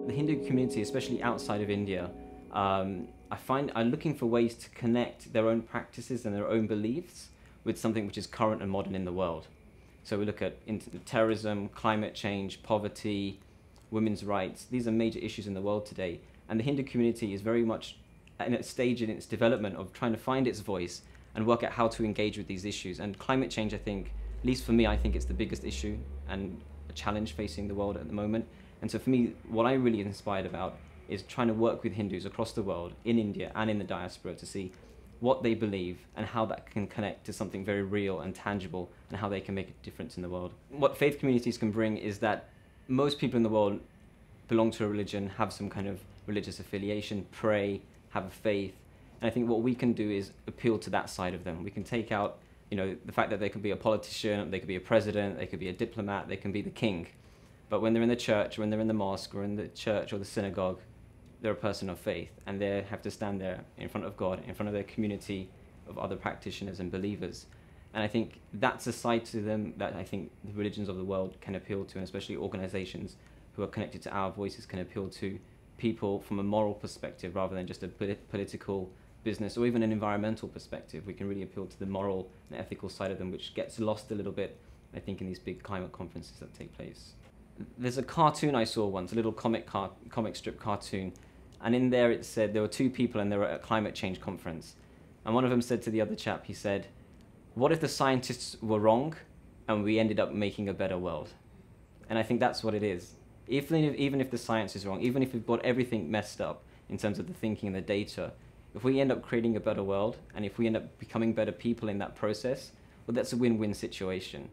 The Hindu community, especially outside of India, I find are looking for ways to connect their own practices and their own beliefs with something which is current and modern in the world. So we look at terrorism, climate change, poverty, women's rights. These are major issues in the world today. And the Hindu community is very much in a stage in its development of trying to find its voice and work out how to engage with these issues. And climate change, I think, at least for me, I think it's the biggest issue and a challenge facing the world at the moment. And so for me, what I'm really inspired about is trying to work with Hindus across the world, in India and in the diaspora, to see what they believe and how that can connect to something very real and tangible and how they can make a difference in the world. What faith communities can bring is that most people in the world belong to a religion, have some kind of religious affiliation, pray, have a faith. And I think what we can do is appeal to that side of them. We can take out, the fact that they could be a politician, they could be a president, they could be a diplomat, they can be the king. But when they're in the church, when they're in the mosque or in the church or the synagogue, they're a person of faith, and they have to stand there in front of God, in front of their community of other practitioners and believers. And I think that's a side to them that I think the religions of the world can appeal to, and especially organizations who are connected to OurVoices can appeal to people from a moral perspective rather than just a political, business, or even an environmental perspective. We can really appeal to the moral and ethical side of them, which gets lost a little bit, I think, in these big climate conferences that take place. There's a cartoon I saw once, a little comic strip cartoon, and in there it said there were two people and they were at a climate change conference. And one of them said to the other chap, he said, "What if the scientists were wrong and we ended up making a better world?" And I think that's what it is. Even if the science is wrong, even if we've got everything messed up in terms of the thinking and the data, if we end up creating a better world and if we end up becoming better people in that process, well, that's a win-win situation.